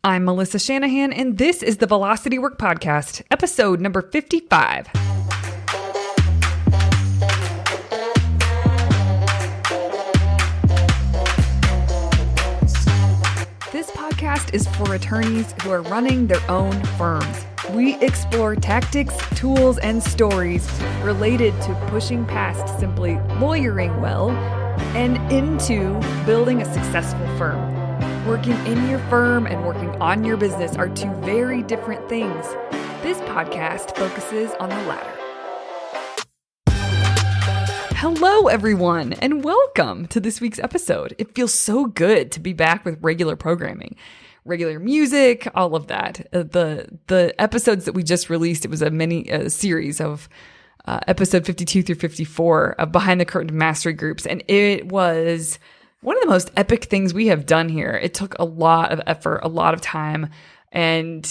I'm Melissa Shanahan, and this is the Velocity Work Podcast, episode number 55. This podcast is for attorneys who are running their own firms. We explore tactics, tools, and stories related to pushing past simply lawyering well and into building a successful firm. Working in your firm and working on your business are two very different things. This podcast focuses on the latter. Hello, everyone, and welcome to this week's episode. It feels so good to be back with regular programming, regular music, all of that. The episodes that we just released, it was a series of episode 52 through 54 of Behind the Curtain Mastery Groups, and it was one of the most epic things we have done here. It took a lot of effort, a lot of time, and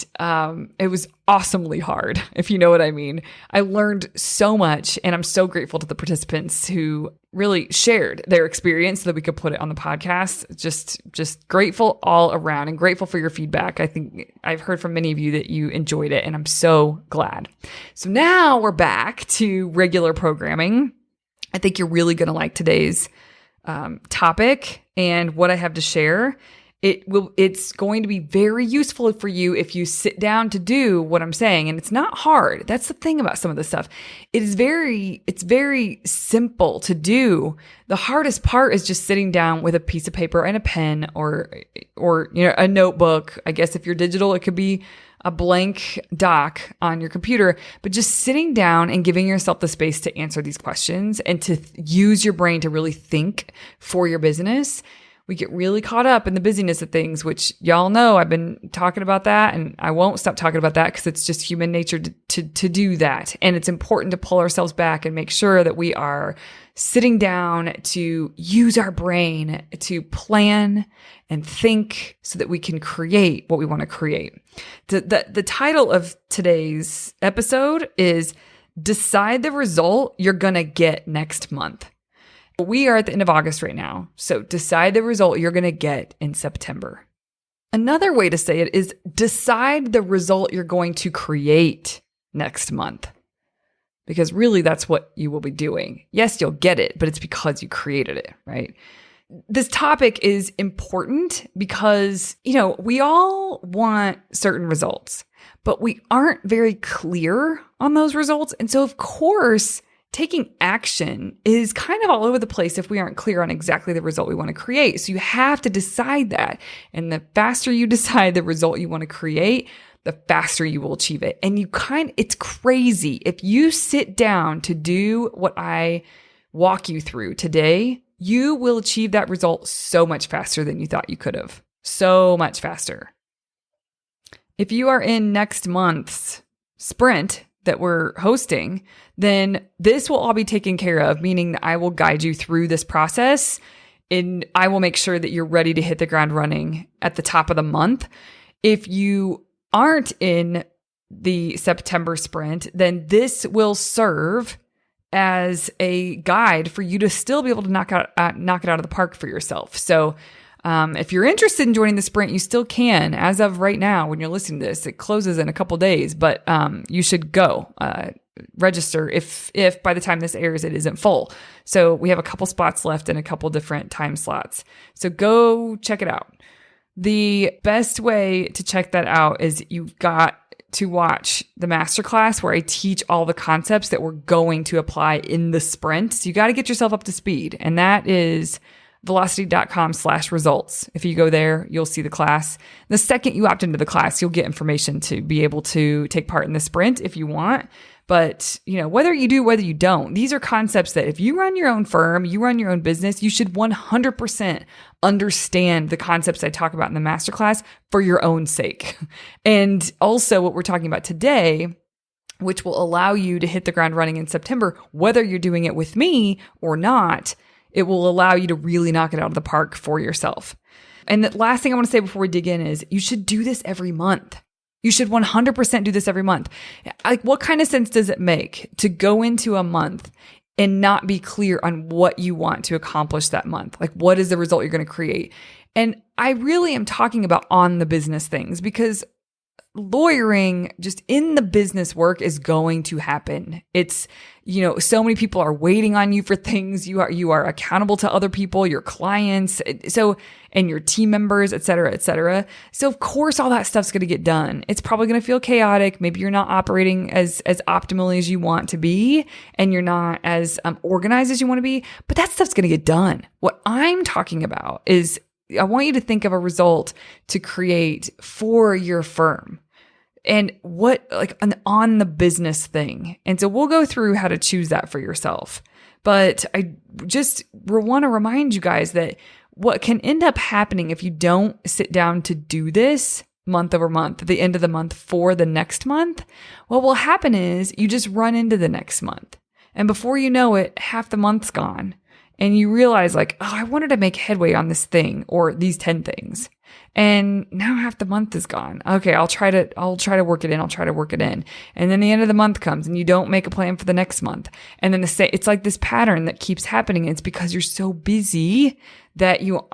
it was awesomely hard, if you know what I mean. I learned so much, and I'm so grateful to the participants who really shared their experience so that we could put it on the podcast. Just grateful all around, and grateful for your feedback. I think I've heard from many of you that you enjoyed it, and I'm so glad. So now we're back to regular programming. I think you're really going to like today's topic and what I have to share. It's going to be very useful for you if you sit down to do what I'm saying. And it's not hard. That's the thing about some of this stuff. It's very simple to do. The hardest part is just sitting down with a piece of paper and a pen or a notebook. I guess if you're digital, it could be a blank doc on your computer, but just sitting down and giving yourself the space to answer these questions and to use your brain to really think for your business. We get really caught up in the busyness of things, which y'all know I've been talking about that, and I won't stop talking about that because it's just human nature to do that. And it's important to pull ourselves back and make sure that we are sitting down to use our brain to plan and think so that we can create what we want to create. The title of today's episode is Decide the Result You're Gonna Get Next Month. We are at the end of August right now, so decide the result you're going to get in September. Another way to say it is decide the result you're going to create next month. Because really that's what you will be doing. Yes, you'll get it, but it's because you created it, right? This topic is important because, we all want certain results, but we aren't very clear on those results. And so, of course, taking action is kind of all over the place if we aren't clear on exactly the result we want to create. So you have to decide that. And the faster you decide the result you want to create, the faster you will achieve it. And it's crazy. If you sit down to do what I walk you through today, you will achieve that result so much faster than you thought you could have. So much faster. If you are in next month's sprint that we're hosting, then this will all be taken care of, meaning that I will guide you through this process and I will make sure that you're ready to hit the ground running at the top of the month. If you aren't in the September sprint, then this will serve as a guide for you to still be able to knock it out of the park for yourself. So if you're interested in joining the sprint, you still can. As of right now, when you're listening to this, it closes in a couple days, but you should go register if by the time this airs, it isn't full. So we have a couple spots left in a couple different time slots. So go check it out. The best way to check that out is you've got to watch the masterclass where I teach all the concepts that we're going to apply in the sprint. So you got to get yourself up to speed. And that is velocity.com/results. If you go there, you'll see the class. The second you opt into the class, you'll get information to be able to take part in the sprint if you want. But, whether you do, whether you don't, these are concepts that if you run your own firm, you run your own business, you should 100% understand the concepts I talk about in the masterclass for your own sake. And also what we're talking about today, which will allow you to hit the ground running in September, whether you're doing it with me or not, it will allow you to really knock it out of the park for yourself. And the last thing I want to say before we dig in is you should do this every month. You should 100% do this every month. Like, what kind of sense does it make to go into a month and not be clear on what you want to accomplish that month? Like, what is the result you're going to create? And I really am talking about on the business things because lawyering just in the business work is going to happen. It's, so many people are waiting on you for things. You are accountable to other people, your clients, and your team members, et cetera, et cetera. So of course, all that stuff's going to get done. It's probably going to feel chaotic. Maybe you're not operating as optimally as you want to be, and you're not as organized as you want to be, but that stuff's going to get done. What I'm talking about is I want you to think of a result to create for your firm. And what, like an on the business thing. And so we'll go through how to choose that for yourself. But I just want to remind you guys that what can end up happening if you don't sit down to do this month over month, at the end of the month for the next month, what will happen is you just run into the next month. And before you know it, half the month's gone. And you realize like, I wanted to make headway on this thing or these 10 things. And now half the month is gone. Okay, I'll try to work it in. I'll try to work it in. And then the end of the month comes and you don't make a plan for the next month. And then it's like this pattern that keeps happening. It's because you're so busy that you're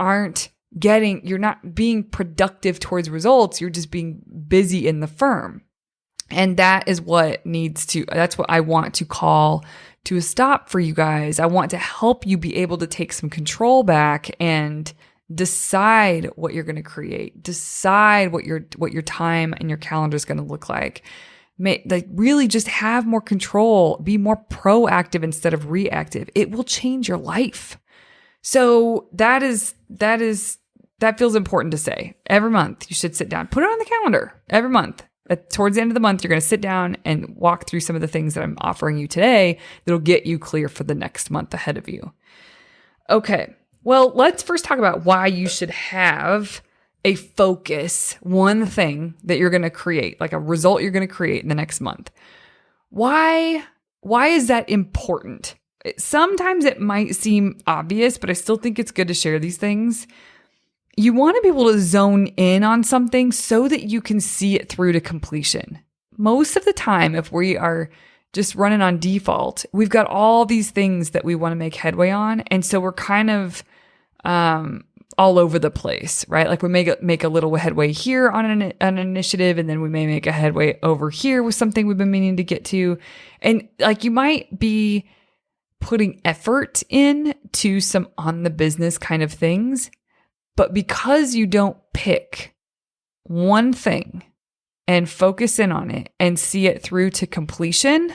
not being productive towards results. You're just being busy in the firm. And that's what I want to call to a stop for you guys. I want to help you be able to take some control back and decide what you're going to create, decide what your time and your calendar is going to look like. Really just have more control, be more proactive instead of reactive. It will change your life. So that feels important to say. Every month you should sit down, put it on the calendar every month. Towards the end of the month, you're going to sit down and walk through some of the things that I'm offering you today that'll get you clear for the next month ahead of you. Okay. Well, let's first talk about why you should have a focus, one thing that you're going to create, like a result you're going to create in the next month. Why is that important? Sometimes it might seem obvious, but I still think it's good to share these things. You want to be able to zone in on something so that you can see it through to completion. Most of the time, if we are just running on default, we've got all these things that we want to make headway on. And so we're kind of all over the place, right? Like we make a little headway here on an initiative, and then we may make a headway over here with something we've been meaning to get to. And like you might be putting effort in to some on the business kind of things, but because you don't pick one thing and focus in on it and see it through to completion,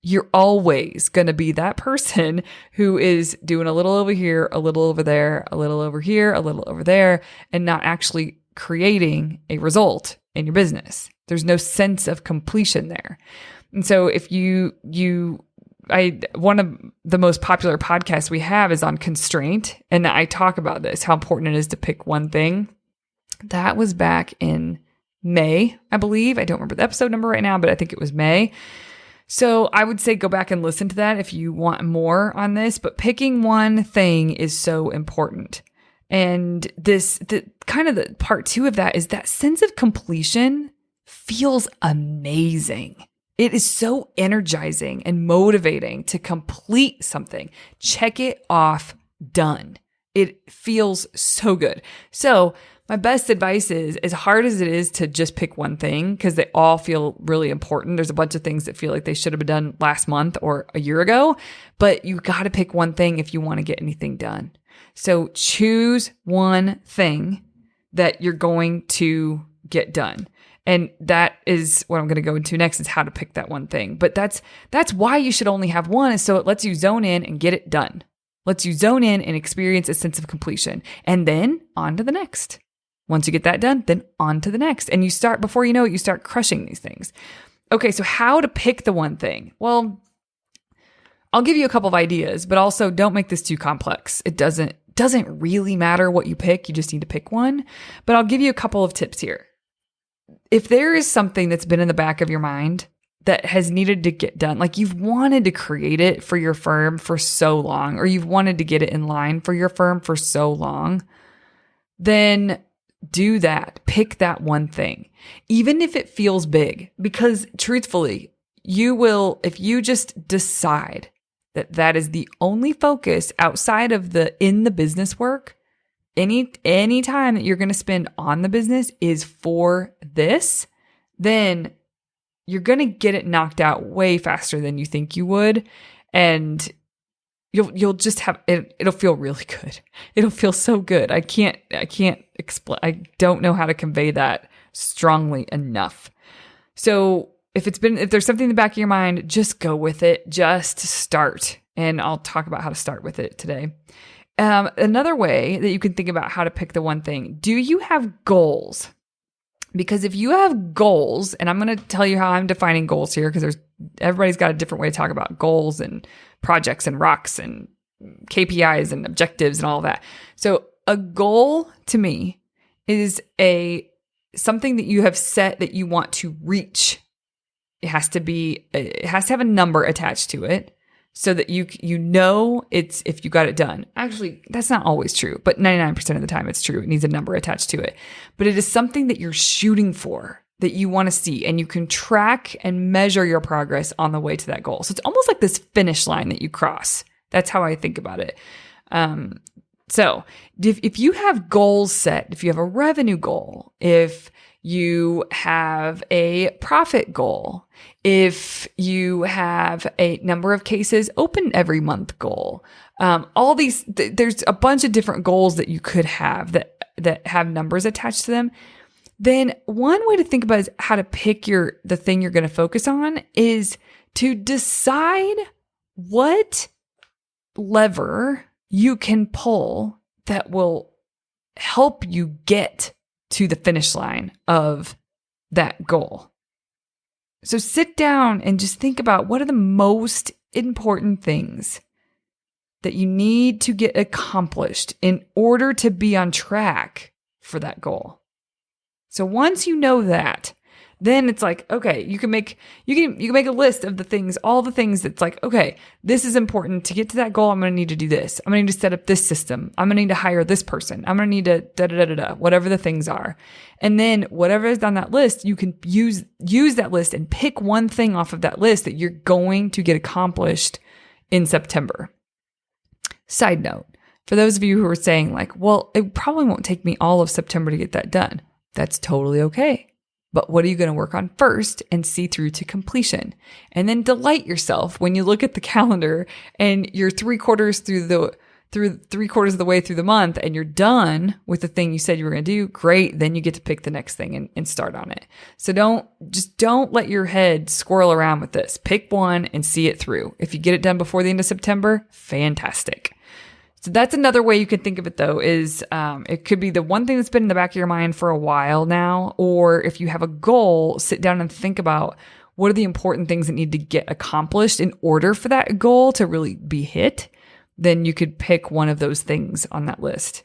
you're always going to be that person who is doing a little over here, a little over there, a little over here, a little over there, and not actually creating a result in your business. There's no sense of completion there. And so if one of the most popular podcasts we have is on constraint. And I talk about this, how important it is to pick one thing. That was back in May, I believe. I don't remember the episode number right now, but I think it was May. So I would say go back and listen to that if you want more on this, but picking one thing is so important. And the part two of that is that sense of completion feels amazing. It is so energizing and motivating to complete something. Check it off, done. It feels so good. So my best advice is, as hard as it is to just pick one thing, because they all feel really important. There's a bunch of things that feel like they should have been done last month or a year ago, but you got to pick one thing if you want to get anything done. So choose one thing that you're going to get done. And that is what I'm going to go into next, is how to pick that one thing. But that's why you should only have one, is so it lets you zone in and get it done. Lets you zone in and experience a sense of completion. And then on to the next. Once you get that done, then on to the next. And before you know it, you start crushing these things. Okay, so how to pick the one thing? Well, I'll give you a couple of ideas, but also don't make this too complex. It doesn't really matter what you pick. You just need to pick one. But I'll give you a couple of tips here. If there is something that's been in the back of your mind that has needed to get done, like you've wanted to create it for your firm for so long, or you've wanted to get it in line for your firm for so long, then do that. Pick that one thing, even if it feels big, because truthfully, you will, if you just decide that that is the only focus outside of in the business work, any time that you're going to spend on the business is for this, then you're going to get it knocked out way faster than you think you would. And you'll just have it. It'll feel really good. It'll feel so good. I can't explain. I don't know how to convey that strongly enough. So if there's something in the back of your mind, just go with it. Just start. And I'll talk about how to start with it today. Another way that you can think about how to pick the one thing, do you have goals? Because if you have goals, and I'm going to tell you how I'm defining goals here, because everybody's got a different way to talk about goals and projects and rocks and KPIs and objectives and all of that. So a goal to me is something that you have set that you want to reach. It has to have a number attached to it so that you know it's if you got it done. Actually, that's not always true, but 99% of the time it's true. It needs a number attached to it. But it is something that you're shooting for, that you want to see, and you can track and measure your progress on the way to that goal. So it's almost like this finish line that you cross. That's how I think about it. So if you have goals set, if you have a revenue goal, if you have a profit goal, if you have a number of cases open every month goal, all these, there's a bunch of different goals that you could have that have numbers attached to them. Then one way to think about is how to pick the thing you're going to focus on is to decide what lever you can pull that will help you get to the finish line of that goal. So sit down and just think about what are the most important things that you need to get accomplished in order to be on track for that goal. So once you know that, then it's like, okay, you can make a list of the things, all the things that's like, okay, this is important to get to that goal. I'm going to need to do this. I'm going to need to set up this system. I'm going to need to hire this person. I'm going to need to da-da-da-da-da, whatever the things are. And then whatever is on that list, you can use that list and pick one thing off of that list that you're going to get accomplished in September. Side note, for those of you who are saying like, well, it probably won't take me all of September to get that done. That's totally okay. But what are you going to work on first and see through to completion? And then delight yourself when you look at the calendar and you're 3/4 through 3/4 of the way through the month and you're done with the thing you said you were going to do. Great. Then you get to pick the next thing and start on it. So don't let your head squirrel around with this. Pick one and see it through. If you get it done before the end of September, fantastic. So that's another way you could think of it though, is it could be the one thing that's been in the back of your mind for a while now, or if you have a goal, sit down and think about what are the important things that need to get accomplished in order for that goal to really be hit. Then you could pick one of those things on that list.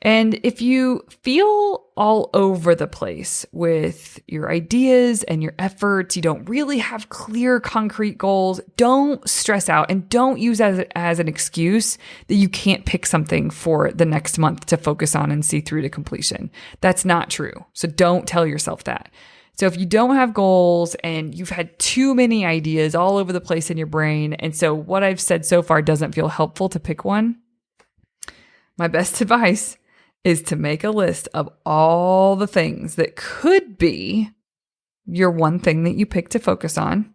And if you feel all over the place with your ideas and your efforts, you don't really have clear, concrete goals, don't stress out and don't use as an excuse that you can't pick something for the next month to focus on and see through to completion. That's not true. So don't tell yourself that. So if you don't have goals and you've had too many ideas all over the place in your brain, and so what I've said so far doesn't feel helpful to pick one, my best advice is to make a list of all the things that could be your one thing that you pick to focus on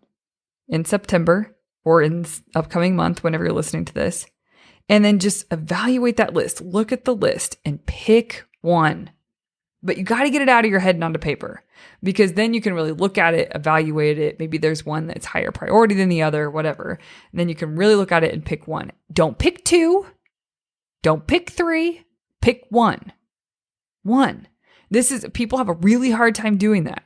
in September or in this upcoming month, whenever you're listening to this. And then just evaluate that list. Look at the list and pick one. But you got to get it out of your head and onto paper, because then you can really look at it, evaluate it. Maybe there's one that's higher priority than the other, whatever. And then you can really look at it and pick one. Don't pick two. Don't pick three. Pick one. People have a really hard time doing that.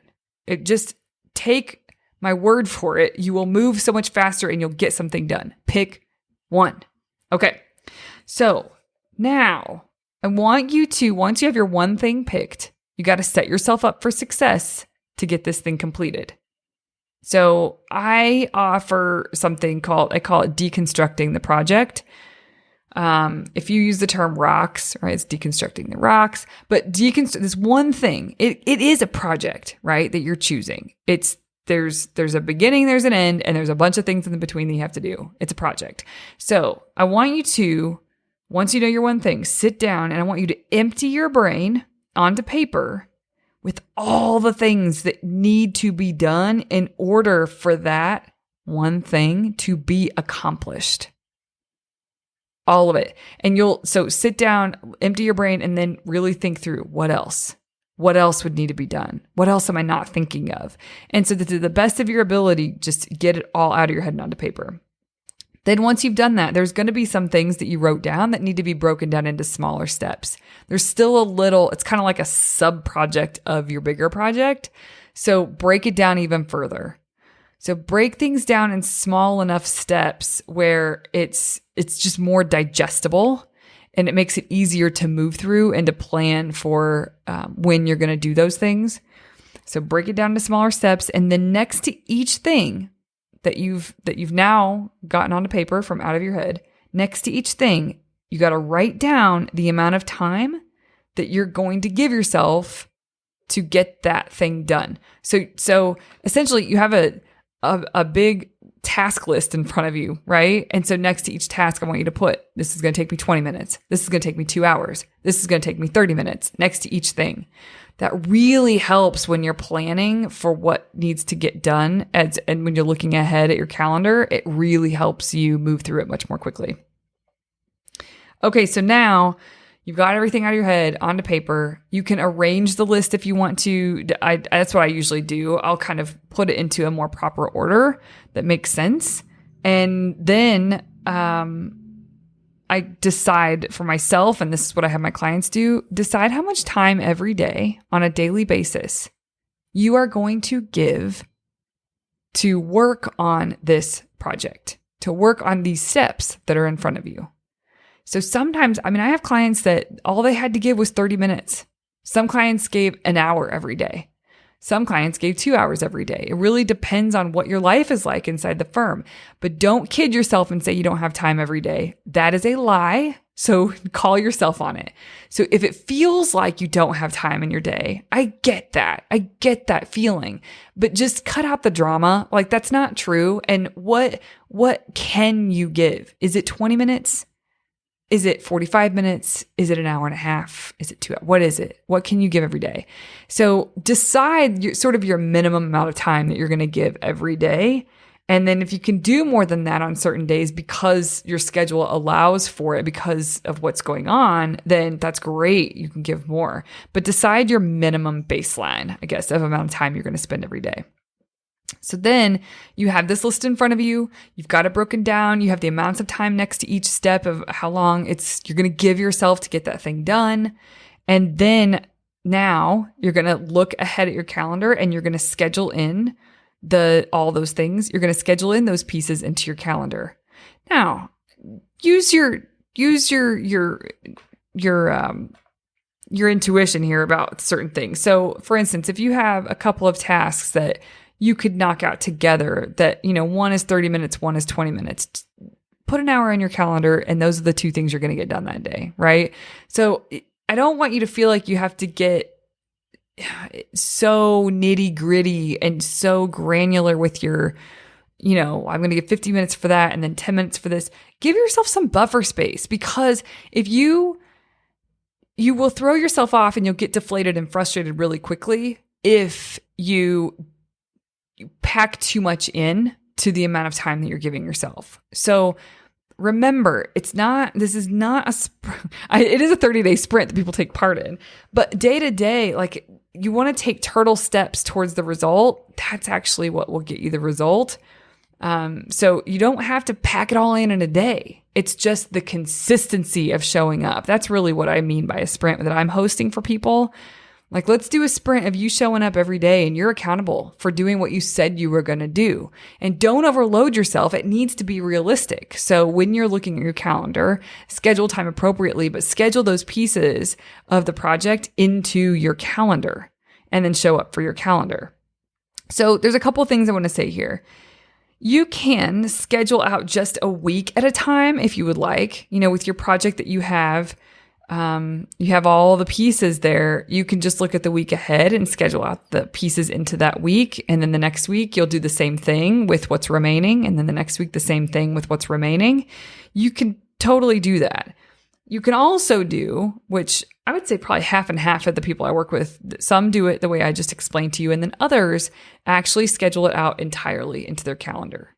Take my word for it. You will move so much faster and you'll get something done. Pick one. Okay. So now I want you to, once you have your one thing picked, you got to set yourself up for success to get this thing completed. So I offer something I call it deconstructing the project. If you use the term rocks, right, it's deconstructing the rocks, but this one thing, it is a project, right, that you're choosing. There's a beginning, there's an end, and there's a bunch of things in the between that you have to do. It's a project. So I want you to once you know your one thing, sit down and I want you to empty your brain onto paper with all the things that need to be done in order for that one thing to be accomplished. All of it. And so sit down, empty your brain, and then really think through what else? What else would need to be done? What else am I not thinking of? And so to the best of your ability, just get it all out of your head and onto paper. Then once you've done that, there's going to be some things that you wrote down that need to be broken down into smaller steps. There's still it's kind of like a sub project of your bigger project. So break it down even further. So break things down in small enough steps where it's just more digestible and it makes it easier to move through and to plan for when you're going to do those things. So break it down to smaller steps. And then next to each thing that you've now gotten onto paper from out of your head, next to each thing, you got to write down the amount of time that you're going to give yourself to get that thing done. So essentially you have a big task list in front of you, right? And so next to each task, I want you to put, this is going to take me 20 minutes. This is going to take me 2 hours. This is going to take me 30 minutes next to each thing. That really helps when you're planning for what needs to get done. And when you're looking ahead at your calendar, it really helps you move through it much more quickly. Okay, so now you've got everything out of your head onto paper. You can arrange the list if you want to. That's what I usually do. I'll kind of put it into a more proper order that makes sense. And then I decide for myself, and this is what I have my clients do, decide how much time every day on a daily basis you are going to give to work on this project, to work on these steps that are in front of you. So sometimes, I have clients that all they had to give was 30 minutes. Some clients gave an hour every day. Some clients gave 2 hours every day. It really depends on what your life is like inside the firm. But don't kid yourself and say you don't have time every day. That is a lie. So call yourself on it. So if it feels like you don't have time in your day, I get that. I get that feeling. But just cut out the drama. Like, that's not true. And what can you give? Is it 20 minutes? Is it 45 minutes? Is it an hour and a half? Is it 2 hours? What is it? What can you give every day? So decide your minimum amount of time that you're going to give every day. And then if you can do more than that on certain days because your schedule allows for it because of what's going on, then that's great. You can give more. But decide your minimum baseline, I guess, of amount of time you're going to spend every day. So then you have this list in front of you. You've got it broken down. You have the amounts of time next to each step of how long you're going to give yourself to get that thing done. And then now you're going to look ahead at your calendar and you're going to schedule in all those things. You're going to schedule in those pieces into your calendar. Now, use your intuition here about certain things. So, for instance, if you have a couple of tasks that you could knock out together that, one is 30 minutes, one is 20 minutes. Put an hour in your calendar, and those are the two things you're going to get done that day, right? So I don't want you to feel like you have to get so nitty gritty and so granular with your, I'm going to get 50 minutes for that and then 10 minutes for this. Give yourself some buffer space, because if you will throw yourself off and you'll get deflated and frustrated really quickly if you pack too much in to the amount of time that you're giving yourself. So remember, it is not a sprint. It is a 30-day sprint that people take part in, but day to day, like, you want to take turtle steps towards the result. That's actually what will get you the result. So you don't have to pack it all in a day. It's just the consistency of showing up. That's really what I mean by a sprint that I'm hosting for people. Like, let's do a sprint of you showing up every day and you're accountable for doing what you said you were going to do. And don't overload yourself. It needs to be realistic. So when you're looking at your calendar, schedule time appropriately, but schedule those pieces of the project into your calendar and then show up for your calendar. So there's a couple things I want to say here. You can schedule out just a week at a time if you would like, with your project that you have all the pieces there. You can just look at the week ahead and schedule out the pieces into that week. And then the next week, you'll do the same thing with what's remaining. And then the next week, the same thing with what's remaining. You can totally do that. You can also do, which I would say probably half and half of the people I work with, some do it the way I just explained to you, and then others actually schedule it out entirely into their calendar.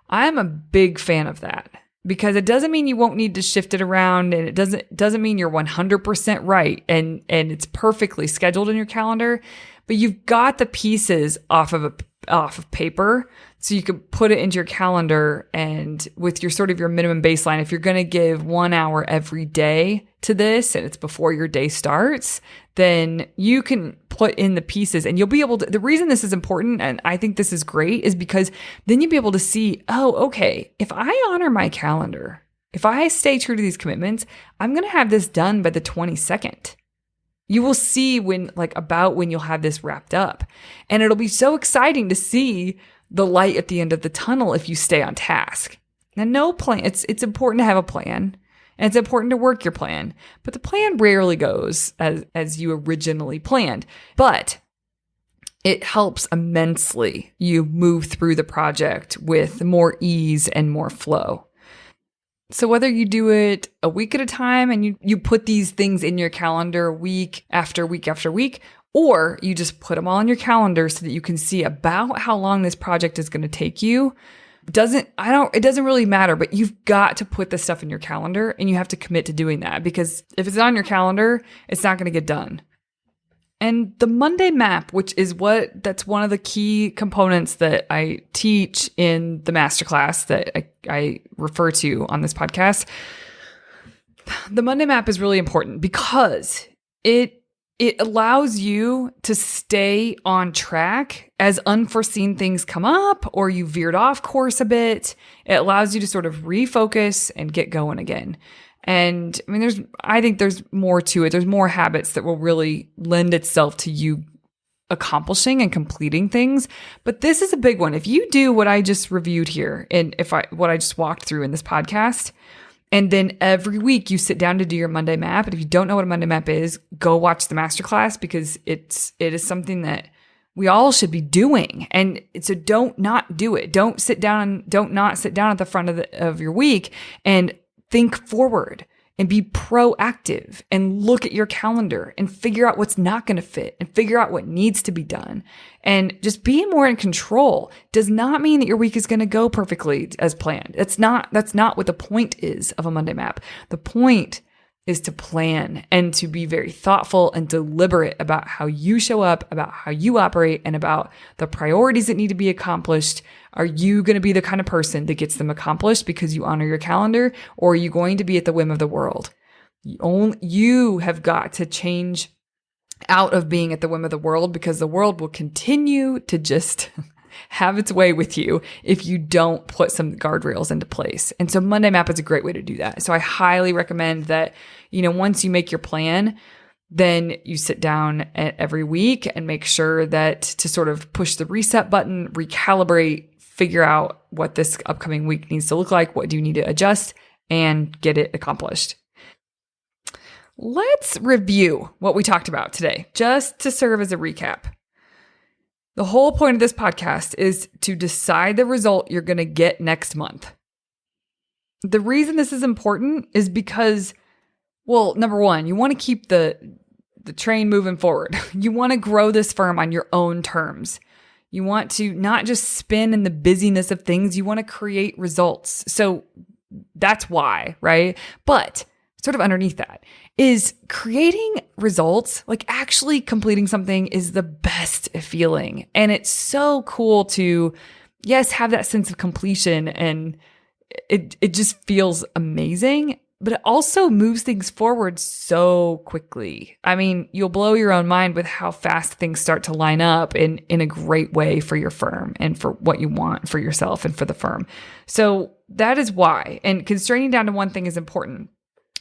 I'm a big fan of that because it doesn't mean you won't need to shift it around, and it doesn't mean you're 100% right and it's perfectly scheduled in your calendar, but you've got the pieces off of paper so you can put it into your calendar, and with your sort of your minimum baseline, if you're going to give 1 hour every day to this and it's before your day starts, then you can put in the pieces and you'll be able to, the reason this is important and I think this is great is because then you'll be able to see, oh, okay, if I honor my calendar, if I stay true to these commitments, I'm going to have this done by the 22nd. You will see when you'll have this wrapped up. And it'll be so exciting to see the light at the end of the tunnel if you stay on task. Now, no plan. It's important to have a plan, and it's important to work your plan, but the plan rarely goes as you originally planned. But it helps immensely you move through the project with more ease and more flow. So whether you do it a week at a time and you put these things in your calendar week after week after week, or you just put them all on your calendar so that you can see about how long this project is going to take you, it doesn't really matter, but you've got to put this stuff in your calendar and you have to commit to doing that, because if it's on your calendar, it's not going to get done. And the Monday map, that's one of the key components that I teach in the masterclass that I refer to on this podcast. The Monday map is really important because it allows you to stay on track as unforeseen things come up or you veered off course a bit. It allows you to sort of refocus and get going again. And I mean, I think there's more to it. There's more habits that will really lend itself to you accomplishing and completing things. But this is a big one. If you do what I just reviewed here and what I just walked through in this podcast, and then every week you sit down to do your Monday map. And if you don't know what a Monday map is, go watch the masterclass, because it is something that we all should be doing. And so don't not do it. Don't not sit down at the front of your week and think forward and be proactive and look at your calendar and figure out what's not going to fit and figure out what needs to be done. And just being more in control does not mean that your week is going to go perfectly as planned. That's not what the point is of a Monday map. The point is to plan and to be very thoughtful and deliberate about how you show up, about how you operate, and about the priorities that need to be accomplished. Are you going to be the kind of person that gets them accomplished because you honor your calendar, or are you going to be at the whim of the world? You have got to change out of being at the whim of the world, because the world will continue to just have its way with you if you don't put some guardrails into place. And so Monday Map is a great way to do that. So I highly recommend that, once you make your plan, then you sit down every week and make sure that to sort of push the reset button, recalibrate, figure out what this upcoming week needs to look like, what do you need to adjust, and get it accomplished. Let's review what we talked about today, just to serve as a recap. The whole point of this podcast is to decide the result you're going to get next month. The reason this is important is because, well, number one, you want to keep the train moving forward. You want to grow this firm on your own terms. You want to not just spin in the busyness of things. You want to create results. So that's why, right? But sort of underneath that is creating results, like actually completing something, is the best feeling. And it's so cool to, yes, have that sense of completion, and it just feels amazing, but it also moves things forward so quickly. I mean, you'll blow your own mind with how fast things start to line up in a great way for your firm and for what you want for yourself and for the firm. So that is why. And constraining down to one thing is important.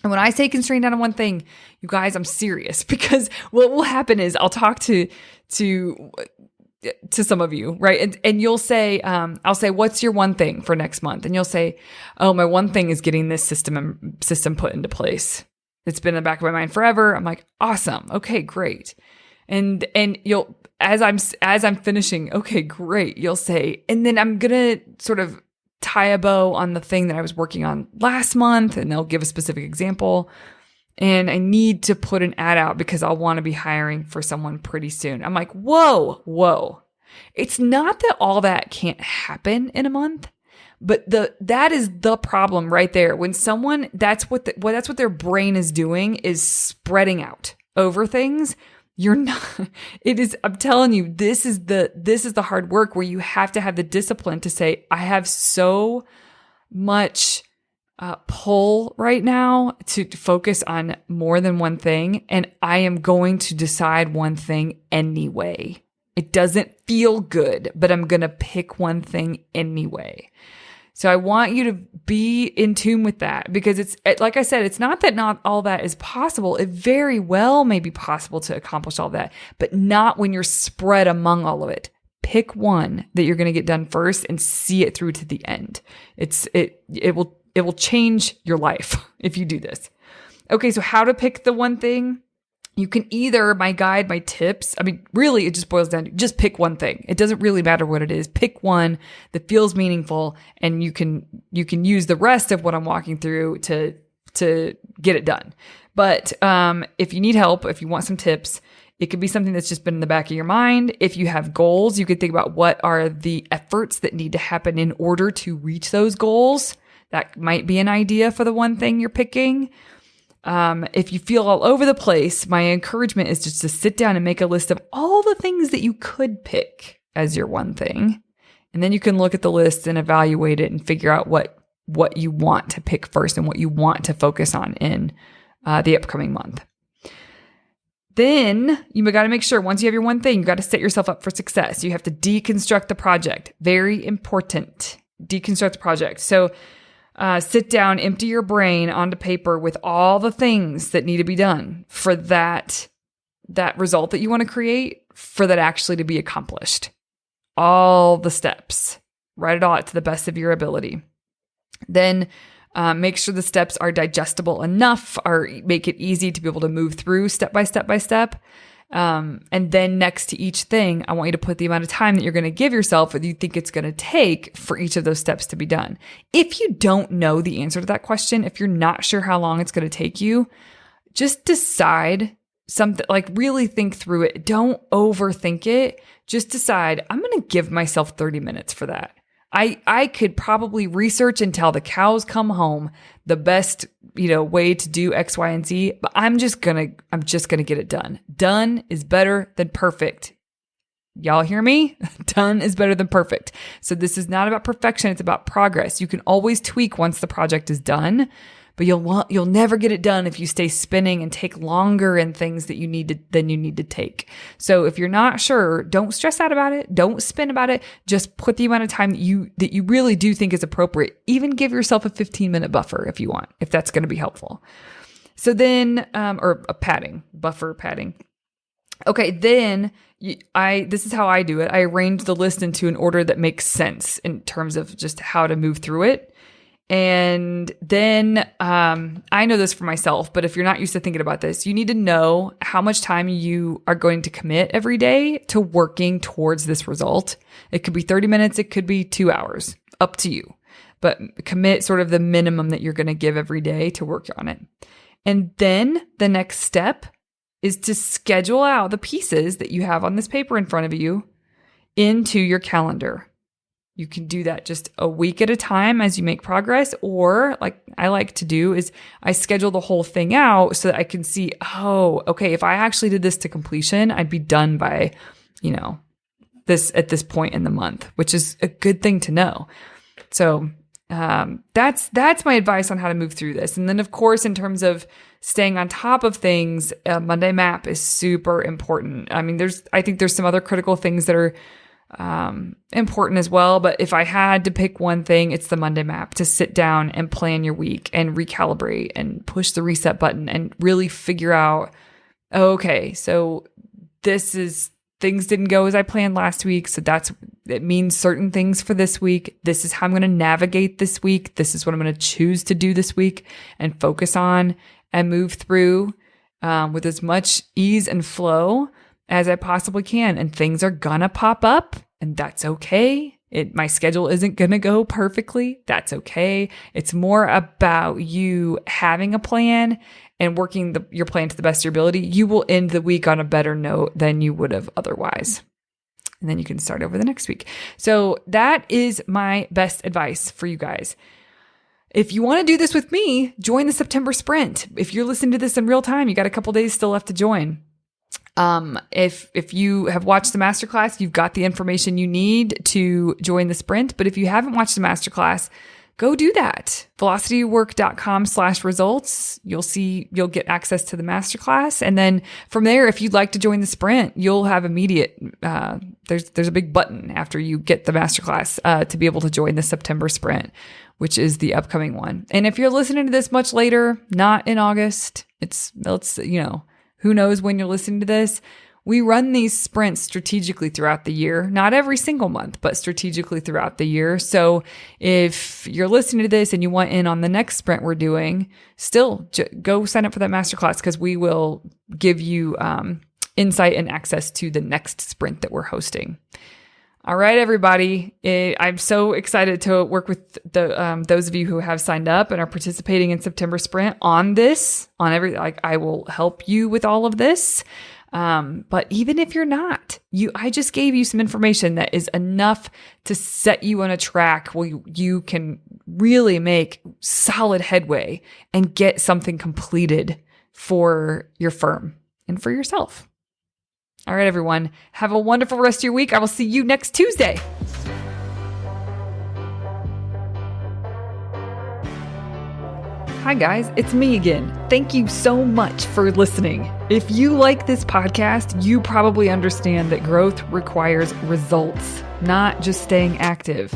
And when I say constrain down to one thing, you guys, I'm serious, because what will happen is I'll talk to some of you, right? And you'll say, I'll say, what's your one thing for next month? And you'll say, oh, my one thing is getting this system put into place. It's been in the back of my mind forever. I'm like, awesome. Okay, great. And you'll, as I'm finishing, okay, great. You'll say, and then I'm going to sort of tie a bow on the thing that I was working on last month, and they'll give a specific example. And I need to put an ad out because I'll want to be hiring for someone pretty soon. I'm like, whoa. It's not that all that can't happen in a month, but that is the problem right there. When someone, that's what their brain is doing, is spreading out over things. You're not, I'm telling you, this is the hard work where you have to have the discipline to say, I have so much pull right now to focus on more than one thing. And I am going to decide one thing anyway. It doesn't feel good, but I'm going to pick one thing anyway. So I want you to be in tune with that, because it's, like I said, it's not that not all that is possible. It very well may be possible to accomplish all that, but not when you're spread among all of it. Pick one that you're going to get done first and see it through to the end. It will change your life if you do this. Okay, so how to pick the one thing? You can either, my guide, my tips, I mean, really, it just boils down to just pick one thing. It doesn't really matter what it is. Pick one that feels meaningful, and you can use the rest of what I'm walking through to get it done. But if you need help, if you want some tips, it could be something that's just been in the back of your mind. If you have goals, you could think about what are the efforts that need to happen in order to reach those goals. That might be an idea for the one thing you're picking. If you feel all over the place, my encouragement is just to sit down and make a list of all the things that you could pick as your one thing. And then you can look at the list and evaluate it and figure out what you want to pick first and what you want to focus on in the upcoming month. Then you got to make sure, once you have your one thing, you got to set yourself up for success. You have to deconstruct the project. Very important. Deconstruct the project. So sit down, empty your brain onto paper with all the things that need to be done for that result that you want to create, for that actually to be accomplished. All the steps. Write it all out to the best of your ability. Then make sure the steps are digestible enough, or make it easy to be able to move through step by step by step. And then next to each thing, I want you to put the amount of time that you're going to give yourself, or you think it's going to take for each of those steps to be done. If you don't know the answer to that question, if you're not sure how long it's going to take you, just decide something, like really think through it. Don't overthink it. Just decide, I'm going to give myself 30 minutes for that. I could probably research until the cows come home the best, way to do X, Y, and Z, but I'm just gonna get it done. Done is better than perfect. Y'all hear me? Done is better than perfect. So this is not about perfection. It's about progress. You can always tweak once the project is done, but you'll never get it done if you stay spinning and take longer in things than you need to take. So if you're not sure, don't stress out about it. Don't spin about it. Just put the amount of time that you really do think is appropriate. Even give yourself a 15-minute buffer if you want, if that's going to be helpful. So then, or a buffer padding. Okay, then this is how I do it. I arrange the list into an order that makes sense in terms of just how to move through it. And then I know this for myself, but if you're not used to thinking about this, you need to know how much time you are going to commit every day to working towards this result. It could be 30 minutes. It could be 2 hours, up to you. But commit sort of the minimum that you're going to give every day to work on it. And then the next step is to schedule out the pieces that you have on this paper in front of you into your calendar. You can do that just a week at a time as you make progress, or like I like to do is I schedule the whole thing out so that I can see, oh, okay, if I actually did this to completion, I'd be done by, this at this point in the month, which is a good thing to know. So that's my advice on how to move through this. And then of course, in terms of staying on top of things, Monday Map is super important. I mean, I think there's some other critical things that are important as well. But if I had to pick one thing, it's the Monday Map, to sit down and plan your week and recalibrate and push the reset button and really figure out, okay, so things didn't go as I planned last week. So it means certain things for this week. This is how I'm going to navigate this week. This is what I'm going to choose to do this week and focus on and move through with as much ease and flow as I possibly can. And things are gonna pop up, and that's okay. My schedule isn't going to go perfectly. That's okay. It's more about you having a plan and working your plan to the best of your ability. You will end the week on a better note than you would have otherwise. And then you can start over the next week. So that is my best advice for you guys. If you want to do this with me, join the September Sprint. If you're listening to this in real time, you got a couple days still left to join. If you have watched the masterclass, you've got the information you need to join the sprint. But if you haven't watched the masterclass, go do that. velocitywork.com/results. You'll get access to the masterclass. And then from there, if you'd like to join the sprint, you'll have immediate, there's a big button after you get the masterclass, to be able to join the September Sprint, which is the upcoming one. And if you're listening to this much later, not in August, who knows when you're listening to this? We run these sprints strategically throughout the year, not every single month, but strategically throughout the year. So if you're listening to this and you want in on the next sprint we're doing, still go sign up for that masterclass, because we will give you insight and access to the next sprint that we're hosting. All right, everybody. I'm so excited to work with those of you who have signed up and are participating in September Sprint on this. I will help you with all of this. But even if you're not, I just gave you some information that is enough to set you on a track where you can really make solid headway and get something completed for your firm and for yourself. All right, everyone. Have a wonderful rest of your week. I will see you next Tuesday. Hi, guys. It's me again. Thank you so much for listening. If you like this podcast, you probably understand that growth requires results, not just staying active.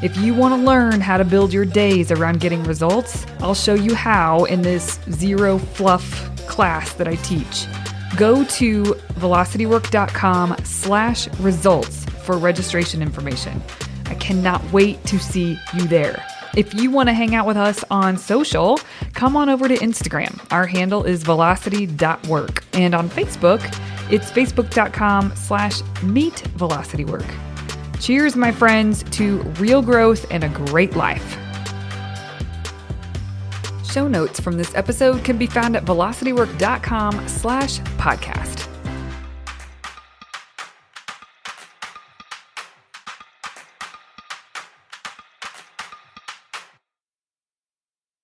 If you want to learn how to build your days around getting results, I'll show you how in this zero fluff class that I teach. Go to velocitywork.com/results for registration information. I cannot wait to see you there. If you want to hang out with us on social, come on over to Instagram. Our handle is velocity.work. And on Facebook, it's facebook.com/meetvelocitywork. Cheers, my friends, to real growth and a great life. Show notes from this episode can be found at velocitywork.com/podcast.